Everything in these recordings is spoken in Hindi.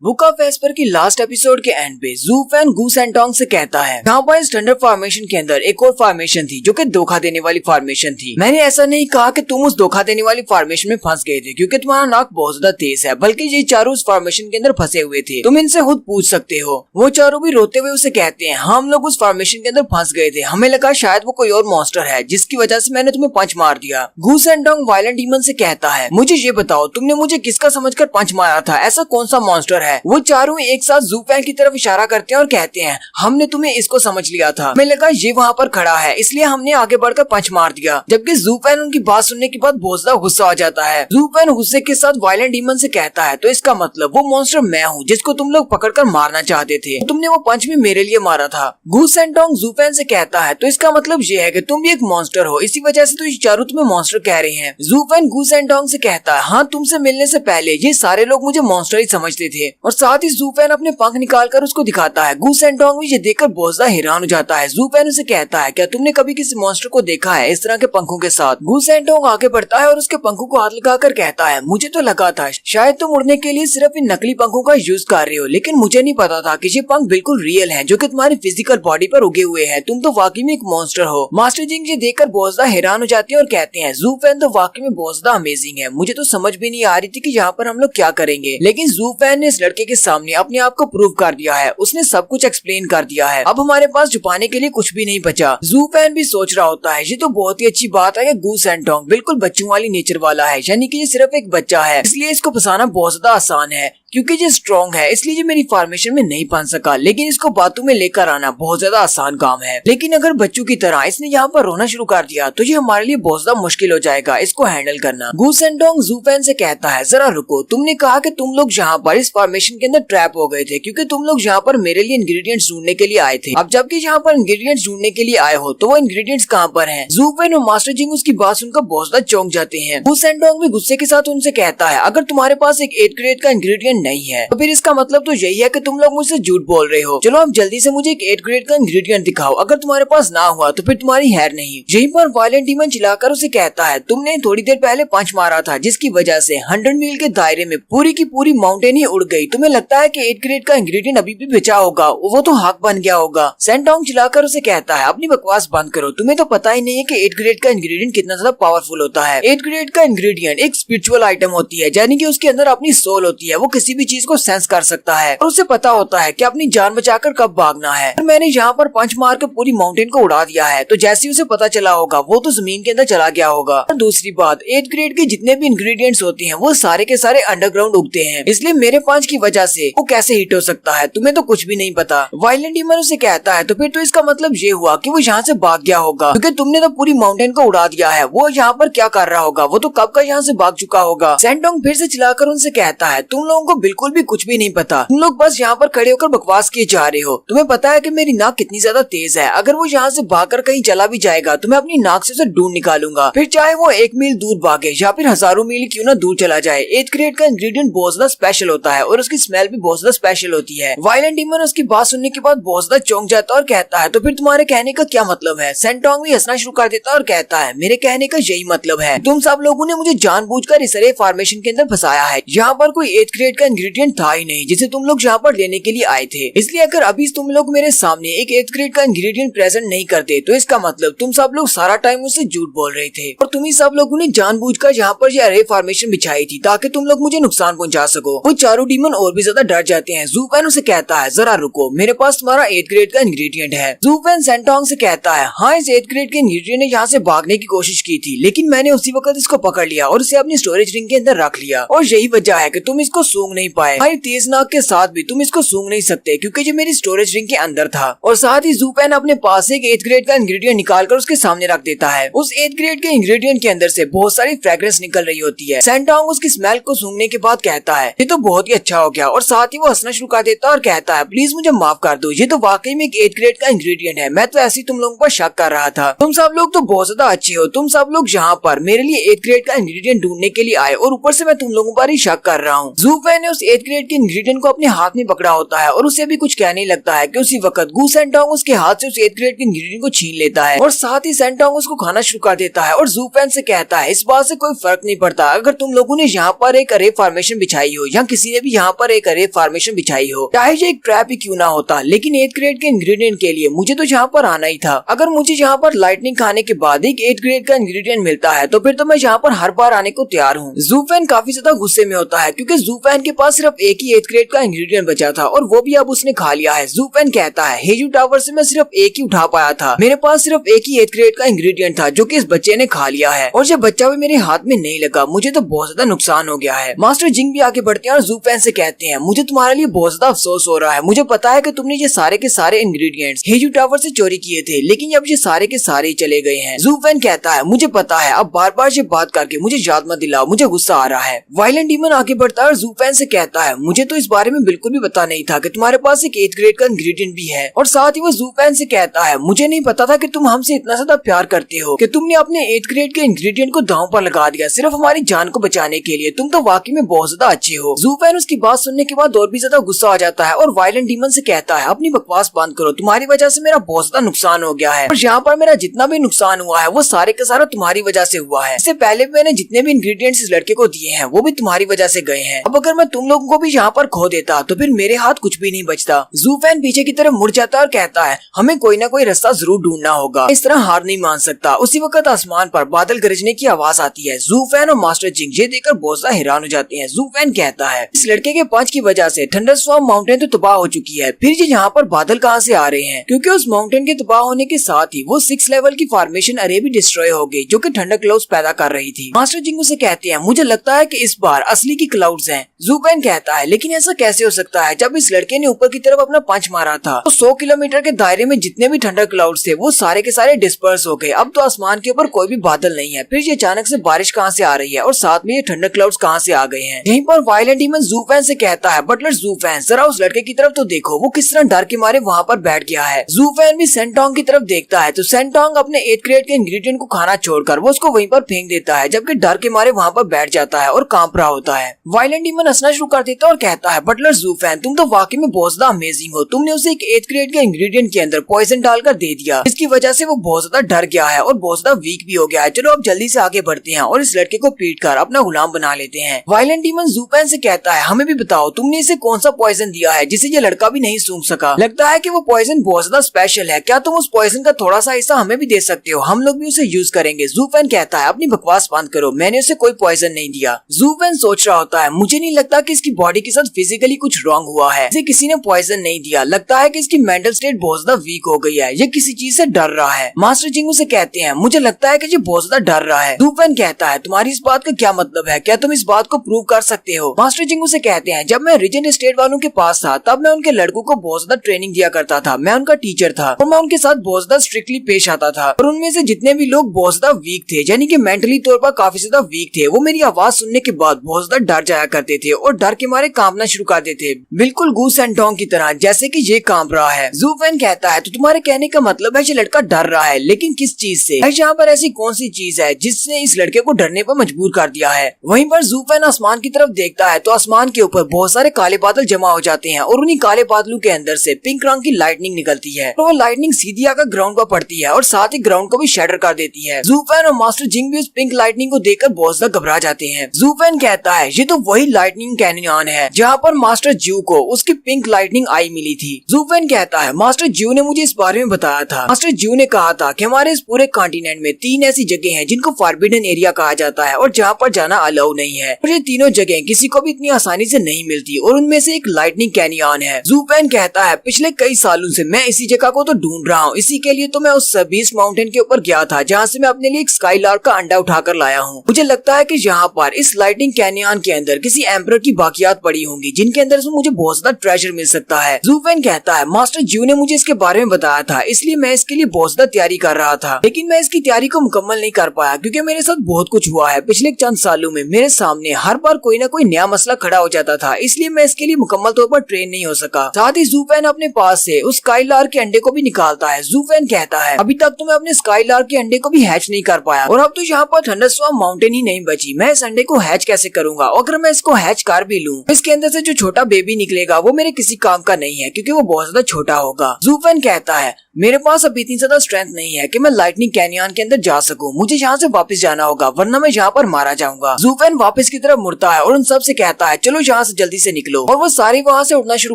बुक ऑफ एस्पर की लास्ट एपिसोड के एंड पे ज़ूफेन गूस एंड टोंग से कहता है यहाँ पर इस थंडर फॉर्मेशन के अंदर एक और फॉर्मेशन थी जो कि धोखा देने वाली फॉर्मेशन थी। मैंने ऐसा नहीं कहा कि तुम उस धोखा देने वाली फॉर्मेशन में फंस गए थे क्योंकि तुम्हारा नाक बहुत ज्यादा तेज है, बल्कि ये चारों उस फॉर्मेशन के अंदर फंसे हुए थे। तुम इनसे खुद पूछ सकते हो। वो चारों भी रोते हुए उसे कहते हैं हम लोग उस फॉर्मेशन के अंदर फंस गए थे, हमें लगा शायद वो कोई और मॉन्स्टर है जिसकी वजह से मैंने तुम्हें पंच मार दिया। Goose and Tong violent demon से कहता है मुझे ये बताओ तुमने मुझे किसका समझकर पंच मारा था, ऐसा कौन सा मॉन्स्टर है। वो चारों एक साथ ज़ूफेन की तरफ इशारा करते हैं और कहते हैं हमने तुम्हें इसको समझ लिया था, हमें लगा ये वहाँ पर खड़ा है इसलिए हमने आगे बढ़कर पंच मार दिया। जबकि ज़ूफेन उनकी बात सुनने के बाद बहुत ज्यादा गुस्सा आ जाता है। ज़ूफेन गुस्से के साथ वायलेंट डीमन से कहता है तो इसका मतलब वो मॉन्स्टर मैं हूँ जिसको तुम लोग पकड़कर मारना चाहते थे, तुमने वो पंच भी मेरे लिए मारा था। गूस एंड टोंग ज़ूफेन से कहता है तो इसका मतलब ये है कि तुम भी एक मॉन्स्टर हो, इसी वजह से तो ये चारों तुम्हें मॉन्स्टर कह रहे हैं। ज़ूफेन गूस एंड टोंग से कहता है हाँ तुमसे मिलने से पहले ये सारे लोग मुझे मॉन्स्टर ही समझते थे। और साथ ही ज़ूफेन अपने पंख निकालकर उसको दिखाता है। गूस एंड टोंग भी ये देखकर बहुत ज्यादा हैरान हो जाता है। ज़ूफेन उसे कहता है क्या तुमने कभी किसी मॉन्स्टर को देखा है इस तरह के पंखों के साथ। गूस एंड टोंग आगे बढ़ता है और उसके पंखों को हाथ लगाकर कहता है मुझे तो लगा था शायद तुम उड़ने के लिए सिर्फ इन नकली पंखों का यूज कर रहे हो, लेकिन मुझे नहीं पता था कि ये पंख बिल्कुल रियल हैं जो कि तुम्हारी फिजिकल बॉडी पर उगे हुए हैं। तुम तो वाकई में एक मॉन्स्टर हो। मास्टर जिंग ये देखकर बहुत ज्यादा हैरान हो जाते हैं और कहते हैं ज़ूफेन तो वाकई में बहुत ज्यादा अमेजिंग है, मुझे तो समझ भी नहीं आ रही थी कि यहाँ पर हम लोग क्या करेंगे, लेकिन ज़ूफेन ने इस लड़के के सामने अपने आप को प्रूव कर दिया है, उसने सब कुछ एक्सप्लेन कर दिया है। अब हमारे पास छुपाने के लिए कुछ भी नहीं बचा। ज़ूफेन भी सोच रहा होता है ये तो बहुत ही अच्छी बात है कि गूस एंड टोंग बिल्कुल बच्चों वाली नेचर वाला है, यानी कि ये सिर्फ एक बच्चा है इसलिए इसको फंसाना बहुत ज्यादा आसान है क्योंकि ये स्ट्रॉन्ग है इसलिए ये मेरी फॉर्मेशन में नहीं फंस सका, लेकिन इसको बातों में लेकर आना बहुत ज्यादा आसान काम है। लेकिन अगर बच्चों की तरह इसने यहाँ पर रोना शुरू कर दिया तो ये हमारे लिए बहुत ज्यादा मुश्किल हो जाएगा इसको हैंडल करना। गूस एंड टोंग ज़ूफेन से कहता है जरा रुको, तुमने कहा कि तुम लोग यहाँ पर इस फॉर्मेशन के अंदर ट्रैप हो गए थे क्योंकि तुम लोग यहाँ पर मेरे लिए इंग्रेडिएंट्स ढूंढने के लिए आए थे। अब जबकि यहाँ पर इंग्रेडिएंट्स ढूंढने के लिए आए हो तो वो इंग्रेडिएंट्स कहाँ पर हैं? ज़ूफेन और मास्टर जिंग उसकी बात सुनकर बहुत ज्यादा चौंक जाते हैं। गूस एंड टोंग भी गुस्से के साथ उनसे कहता है अगर तुम्हारे पास एक 8th ग्रेड का इंग्रेडिएंट नहीं है तो फिर इसका मतलब तो यही है कि तुम लोग मुझसे झूठ बोल रहे हो। चलो अब जल्दी से मुझे एक 8th ग्रेड का इंग्रेडिएंट दिखाओ, अगर तुम्हारे पास ना हुआ तो फिर तुम्हारी हैर नहीं। यहीं पर वायलेंट डीमन चिल्लाकर उसे कहता है तुमने थोड़ी देर पहले पंच मारा था जिसकी वजह से 100 मील के दायरे में पूरी की पूरी माउंटेन ही उड़ गई। तुम्हें लगता है कि 8th ग्रेड का इंग्रेडिएंट अभी भी बचा होगा, वो तो हाक बन गया होगा। सैन टोंग चिल्लाकर उसे कहता है अपनी बकवास बंद करो, तुम्हें तो पता ही नहीं है कि 8th ग्रेड का इंग्रेडिएंट कितना ज्यादा पावरफुल होता है। 8th ग्रेड का इंग्रेडिएंट एक स्पिरिचुअल आइटम होती है, यानी कि उसके अंदर अपनी सोल होती है, वो किसी भी चीज को सेंस कर सकता है और उसे पता होता है कि अपनी जान बचाकर कब भागना है। और मैंने यहाँ पर पंच मार कर पूरी माउंटेन को उड़ा दिया है तो जैसे उसे पता चला होगा वो तो जमीन के अंदर चला गया होगा। और दूसरी बात 8th ग्रेड के जितने भी इंग्रेडिएंट्स होते हैं वो सारे के सारे अंडरग्राउंड उगते हैं, इसलिए मेरे पंच की वजह से वो कैसे हिट हो सकता है तुम्हें तो कुछ भी नहीं पता। वायलेंट डीमन उसे कहता है तो फिर तो इसका मतलब ये हुआ कि वो यहाँ से भाग गया होगा क्योंकि तुमने तो पूरी माउंटेन को उड़ा दिया है। वो यहाँ पर क्या कर रहा होगा, वो तो कब का यहाँ से भाग चुका होगा। सैन टोंग फिर से चिल्लाकर उनसे कहता है तुम लोगों को बिल्कुल भी कुछ भी नहीं पता, तुम लोग बस यहाँ पर खड़े होकर बकवास किए जा रहे हो। तुम्हें पता है कि मेरी नाक कितनी ज्यादा तेज है, अगर वो यहाँ से भागकर कहीं चला भी जाएगा तो मैं अपनी नाक से उसे ढूंढ निकालूंगा, फिर चाहे वो 1 मील दूर भागे या फिर हजारों मील क्यों ना दूर चला जाए। 8th ग्रेड का इंग्रेडिएंट बहुत ज्यादा स्पेशल होता है और उसकी स्मेल भी बहुत ज्यादा स्पेशल होती है। वायलेंट डीमन उसकी बात सुनने के बाद बहुत ज्यादा चौंक जाता है और कहता है तो फिर तुम्हारे कहने का क्या मतलब है। सैन टोंग भी हंसना शुरू कर देता है और कहता है मेरे कहने का यही मतलब है, तुम सब लोगों ने मुझे जानबूझकर इस अरे फॉर्मेशन के अंदर फंसाया है। यहाँ पर कोई 8th ग्रेड का इंग्रेडिएंट था ही नहीं जिसे तुम लोग यहाँ पर लेने के लिए आए थे, इसलिए अगर अभी तुम लोग मेरे सामने एक 8th ग्रेड का इंग्रेडिएंट प्रेजेंट नहीं करते तो इसका मतलब तुम सब लोग सारा टाइम मुझसे झूठ बोल रहे थे और तुम ही सब लोगों ने जानबूझकर यहाँ पर ये अरे फॉर्मेशन बिछाई थी ताकि तुम लोग मुझे नुकसान पहुंचा सको। वो चारों डीमन और भी ज्यादा डर जाते हैं। ज़ूफेन उसे कहता है जरा रुको, मेरे पास तुम्हारा 8th ग्रेड का इंग्रेडिएंट है। ज़ूफेन सैन टोंग से कहता है हाँ इस 8th ग्रेड के इंग्रेडिएंट ने यहाँ से भागने की कोशिश की थी, लेकिन मैंने उसी वक्त इसको पकड़ लिया और इसे अपनी स्टोरेज रिंग के अंदर रख लिया और यही वजह है कि तुम इसको सूंघ नहीं पाए। भाई तेज नाक के साथ भी तुम इसको सूंघ नहीं सकते क्योंकि ये मेरी स्टोरेज रिंग के अंदर था। और साथ ही ज़ूफेन अपने पास एक 8th ग्रेड का इंग्रेडिएंट निकालकर उसके सामने रख देता है। उस 8th ग्रेड के इंग्रेडिएंट के अंदर से बहुत सारी फ्रेग्रेंस निकल रही होती है। सैन टोंग उसकी स्मेल को सूंघने के बाद कहता है ये तो बहुत ही अच्छा हो गया और साथ ही वो हंसना शुरू कर देता है और कहता है प्लीज मुझे माफ कर दो, ये तो वाकई में एक 8th ग्रेड का इंग्रेडिएंट है, मैं तो ऐसे ही तुम लोगों पर शक कर रहा था। तुम सब लोग तो बहुत ज्यादा अच्छे हो, तुम सब लोग यहाँ पर मेरे लिए 8th ग्रेड का इंग्रेडिएंट ढूंढने के लिए आए और ऊपर से मैं तुम लोगों पर ही शक कर रहा हूँ। ज़ूफेन ने उस 8th ग्रेड के इंग्रेडिएंट को अपने हाथ में पकड़ा होता है और उसे भी कुछ कहने लगता है कि उसी वक्त गू सेंटोंग उसके हाथ से उस 8th ग्रेड के इंग्रेडिएंट को छीन लेता है और साथ ही सेंटोंग उसको खाना शुरू कर देता है और जू फैन से कहता है इस बात से कोई फर्क नहीं पड़ता अगर तुम लोगों ने यहाँ पर एक अरे फॉर्मेशन बिछाई हो या किसी ने भी यहाँ पर एक अरे फॉर्मेशन बिछाई हो, चाहे ये एक ट्रैप ही क्यों ना होता, लेकिन 8th ग्रेड के इंग्रेडिएंट के लिए मुझे तो यहाँ पर आना ही था। अगर मुझे यहाँ पर लाइटनिंग खाने के बाद एक 8th ग्रेड का इंग्रेडिएंट मिलता है तो फिर तो मैं यहाँ पर हर बार आने को तैयार हूँ। जू फैन काफी ज्यादा गुस्से में होता है क्योंकि जू फैन के पास सिर्फ एक ही 8th ग्रेड का इंग्रेडिएंट बचा था और वो भी अब उसने खा लिया है। जू फैन कहता है हेजू टावर से मैं सिर्फ एक ही उठा पाया था, मेरे पास सिर्फ एक ही 8th ग्रेड का इंग्रेडिएंट था जो कि इस बच्चे ने खा लिया है और जब बच्चा भी मेरे हाथ में नहीं लगा मुझे तो बहुत ज्यादा नुकसान हो गया है। मास्टर जिंग भी आगे बढ़ते हैं और जू फैन से कहते हैं मुझे तुम्हारे लिए बहुत ज्यादा अफसोस हो रहा है, मुझे पता है कि तुमने ये सारे के सारे इंग्रेडिएंट्स हेजू टावर से चोरी किए थे लेकिन अब ये सारे के सारे ही चले गए हैं। जू फैन कहता है मुझे पता है, अब बार बार ये बात करके मुझे याद मत दिलाओ, मुझे गुस्सा आ रहा है। वायलेंट डीमन आगे बढ़ता है और जू फैन से कहता है मुझे तो इस बारे में बिल्कुल भी पता नहीं था कि तुम्हारे पास एक 8th ग्रेड का इंग्रेडिएंट भी है और साथ ही वो जू फैन से कहता है मुझे नहीं पता था कि तुम हमसे इतना ज्यादा प्यार करते हो कि तुमने अपने 8th ग्रेड के इंग्रेडिएंट को दांव पर लगा दिया सिर्फ हमारी जान को बचाने के लिए, तुम तो वाकई में बहुत ज्यादा अच्छे हो। जू फैन उसकी बात सुनने के बाद और भी ज्यादा गुस्सा आ जाता है और वायलेंट डीमन से कहता है अपनी बकवास बंद करो, तुम्हारी वजह से मेरा बहुत ज्यादा नुकसान हो गया है और यहाँ पर मेरा जितना भी नुकसान हुआ है वो सारे का सारा तुम्हारी वजह से हुआ है। इससे पहले भी मैंने जितने भी इंग्रेडिएंट्स इस लड़के को दिए हैं वो भी तुम्हारी वजह से गए हैं, अब अगर मैं तुम लोगों को भी यहाँ पर खो देता तो फिर मेरे हाथ कुछ भी नहीं बचता। जू फैन पीछे की तरफ मुड़ जाता है और कहता है हमें कोई ना कोई रास्ता जरूर ढूंढना होगा, इस तरह हार नहीं मान सकता। उसी वक्त आसमान पर बादल गरजने की आवाज आती है। जू फैन और मास्टर जिंग ये देखकर बहुत ज्यादा हैरान हो जाते हैं। जू फैन कहता है इस लड़के के पंच की वजह से थंडरस्टॉर्म माउंटेन तो तबाह हो चुकी है, फिर ये यहाँ पर बादल कहाँ से आ रहे हैं, क्योंकि उस माउंटेन के तबाह होने के साथ ही वो 6 लेवल की फॉर्मेशन अरे भी डिस्ट्रॉय हो गई जो कि थंडर क्लाउड्स पैदा कर रही थी। मास्टर जिंग से कहते हैं मुझे लगता है कि इस बार असली की क्लाउड्स हैं। जू फैन कहता है लेकिन ऐसा कैसे हो सकता है, जब इस लड़के ने ऊपर की तरफ अपना पंच मारा था तो 100 किलोमीटर के दायरे में जितने भी थंडर क्लाउड्स थे वो सारे के सारे डिस्पर्स हो गए, अब तो आसमान के ऊपर कोई भी बादल नहीं है, फिर ये अचानक से बारिश कहाँ से आ रही है और साथ में ये थंडर क्लाउड्स कहाँ से आ गए हैं। यहीं पर वायलेंट डीमन जू फैन से कहता है बटलर जू फैन जरा उस लड़के की तरफ तो देखो, वो किस तरह डर के मारे वहाँ पर बैठ गया है। जू फैन भी सेंटोंग की तरफ देखता है तो सेंटोंग अपने 8th ग्रेड के इंग्रेडिएंट को खाना छोड़कर वो उसको वहीं पर फेंक देता है, जबकि डर के मारे वहाँ पर बैठ जाता है और कांप रहा होता है। वायलेंट डीमन हंसना शुरू कर देता है और कहता है बटलर जू फैन तुम तो वाकई में बहुत ज्यादा अमेजिंग हो, तुमने उसे एक 8th ग्रेड के इंग्रेडिएंट के अंदर पॉइजन डालकर दे दिया, इसकी वजह से वो बहुत ज्यादा डर गया है और बहुत ज्यादा वीक भी हो गया है। चलो अब जल्दी से आगे बढ़ते हैं और इस लड़के को पीट कर अपना गुलाम बना लेते हैं। वायलेंट डीमन जू फैन से कहता है हमें भी बताओ तुमने इसे कौन सा पॉइजन दिया है जिसे ये लड़का भी नहीं सूंघ सका, लगता है कि वो पॉइजन बहुत ज्यादा स्पेशल है, क्या तुम उस पॉइजन का थोड़ा सा हिस्सा हमें भी दे सकते हो, हम लोग भी उसे यूज करेंगे। जू फैन कहता है अपनी बकवास बंद करो, मैंने उसे कोई पॉइजन नहीं दिया। जू फैन सोच रहा होता है मुझे नहीं लगता कि इसकी बॉडी के साथ फिजिकली कुछ रॉन्ग हुआ है, इसे किसी ने पॉइजन नहीं दिया, लगता है कि इसकी मेंटल स्टेट बहुत ज्यादा वीक हो गई है, ये किसी चीज से डर रहा है। मास्टर जिंग से कहते हैं मुझे लगता है कि ये बहुत ज्यादा डर रहा है। जू फैन कहता है तुम्हारी इस बात का क्या मतलब है, क्या तुम इस बात को प्रूव कर सकते हो। मास्टर जिंग से कहते हैं जब मैं रीजन स्टेट वालों के पास था तब मैं उनके लड़कों को बहुत ज्यादा ट्रेनिंग दिया करता था, मैं उनका टीचर था और मैं उनके साथ बहुत ज्यादा स्ट्रिक्टली पेश आता था और उनमें से जितने भी लोग बहुत ज्यादा वीक थे यानी कि मेंटली तौर पर काफी ज्यादा वीक थे वो मेरी आवाज सुनने के बाद बहुत ज्यादा डर जाया करते थे और डर के मारे कांपना शुरू कर देते, बिल्कुल गू सेंटोंग की तरह जैसे कि ये कांप रहा है। जू फैन कहता है तो तुम्हारे कहने का मतलब है ये लड़का डर रहा है, लेकिन किस चीज से, यहाँ पर ऐसी कौन सी चीज है जिसने इस लड़के को डरने पर मजबूर कर दिया है। वहीं पर जू फैन आसमान की तरफ देखता है तो आसमान के ऊपर बहुत सारे काले बादल जमा हो जाते हैं और उन्हीं काले बादलों के अंदर से पिंक रंग की लाइटनिंग निकलती है और वो लाइटनिंग सीधी आकर ग्राउंड पर पड़ती है और साथ ही ग्राउंड को भी शैटर कर देती है। जू फैन और मास्टर जिंग भी उस पिंक लाइटनिंग को देखकर बहुत ज्यादा घबरा जाते हैं। जू फैन कहता है ये तो वही लाइटनिंग कैनियन है जहाँ पर मास्टर ज्यू को उसकी पिंक लाइटनिंग आई मिली थी। जू फैन कहता है मास्टर ज्यू ने मुझे इस बारे में बताया था, मास्टर ज्यू ने कहा था कि हमारे इस पूरे कॉन्टिनेंट में 3 ऐसी जगह हैं जिनको फॉरबिडन एरिया कहा जाता है और जहाँ पर जाना अलाउ नहीं है और ये तीनों जगह किसी को भी इतनी आसानी से नहीं मिलती और उनमें से एक लाइटनिंग कैनियन है। जू फैन कहता है पिछले कई सालों से मैं इसी जगह को तो ढूंढ रहा हूँ, इसी के लिए तो मैं उस बीस्ट माउंटेन के ऊपर गया था जहाँ से मैं अपने लिए एक स्काईलार्क का अंडा उठाकर लाया हूँ। मुझे लगता है कि यहाँ पर इस लाइटनिंग कैनियन के अंदर किसी एम्परर की बाकियात पड़ी होंगी जिनके अंदर से मुझे बहुत ज्यादा ट्रेजर मिल सकता है। जू फैन कहता है मास्टर ज्यू ने मुझे इसके बारे में बताया था इसलिए मैं इसके लिए बहुत ज्यादा तैयारी कर रहा था, लेकिन मैं इसकी तैयारी को मुकम्मल नहीं कर पाया क्योंकि मेरे साथ बहुत कुछ हुआ है। पिछले चंद सालों में मेरे सामने हर बार कोई ना कोई नया मसला खड़ा हो जाता था, इसलिए मैं इसके लिए मुकम्मल तौर पर ट्रेन नहीं हो सका। साथ ही जू फैन अपने पास से उस स्काईलार्क के अंडे को भी निकालता है। जू फैन कहता है अभी तक तो मैं अपने स्काईलार्क के अंडे को भी हैच नहीं कर पाया और अब तो यहाँ पर थंडरस्टॉर्म माउंटेन ही नहीं बची, मैं इस अंडे को हैच कैसे करूंगा, अगर मैं इसको हैच कर भी लूँ। इसके अंदर से जो छोटा बेबी निकलेगा वो मेरे किसी काम का नहीं है क्योंकि वो बहुत ज्यादा छोटा होगा। ज़ूफेन कहता है मेरे पास अभी इतनी ज्यादा स्ट्रेंथ नहीं है कि मैं लाइटनिंग कैनियन के अंदर जा सकूं। मुझे यहाँ से वापस जाना होगा वरना मैं यहाँ पर मारा जाऊंगा। ज़ूफेन वापस की तरफ मुड़ता है और उन सब से कहता है चलो यहाँ से जल्दी से निकलो। और वो सारे वहाँ से उड़ना शुरू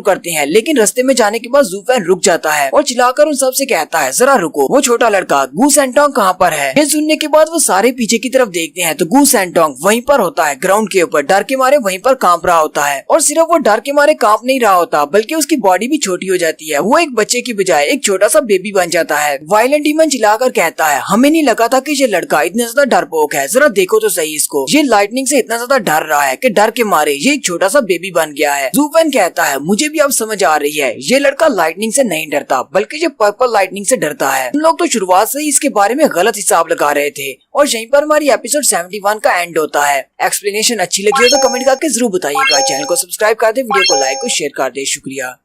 करते हैं, लेकिन रास्ते में जाने के बाद ज़ूफेन रुक जाता है और चिल्लाकर उन सब से कहता है जरा रुको, वो छोटा लड़का गू सेंटोंग कहाँ पर है। ये सुनने के बाद वो सारे पीछे की तरफ देखते हैं तो गू सेंटोंग वहीं पर होता है, ग्राउंड के ऊपर डर के मारे वहीं पर कांप रहा होता है। और सिर्फ वो डर के मारे कांप नहीं रहा होता बल्कि उसकी बॉडी भी छोटी हो जाती है। वो एक बच्चे की बजाय एक छोटा सा बेबी बन जाता है। वायलेंट डीमन चिल्लाकर कहता है हमें नहीं लगा था कि ये लड़का इतना ज्यादा डरपोक है, जरा देखो तो सही इसको, ये लाइटनिंग से इतना ज्यादा डर रहा है कि डर के मारे ये एक छोटा सा बेबी बन गया है। ज़ूफेन कहता है मुझे भी अब समझ आ रही है, ये लड़का लाइटनिंग से नहीं डरता बल्कि ये पर्पल लाइटनिंग से डरता है। हम लोग तो शुरुआत से ही इसके बारे में गलत हिसाब लगा रहे थे। और यहीं पर हमारी एपिसोड 71 का एंड होता है। एक्सप्लेनेशन अच्छी लगी हो तो कमेंट करके जरूर बताइएगा। चैनल को सब्सक्राइब कर दे, वीडियो को लाइक और शेयर कर दे। शुक्रिया।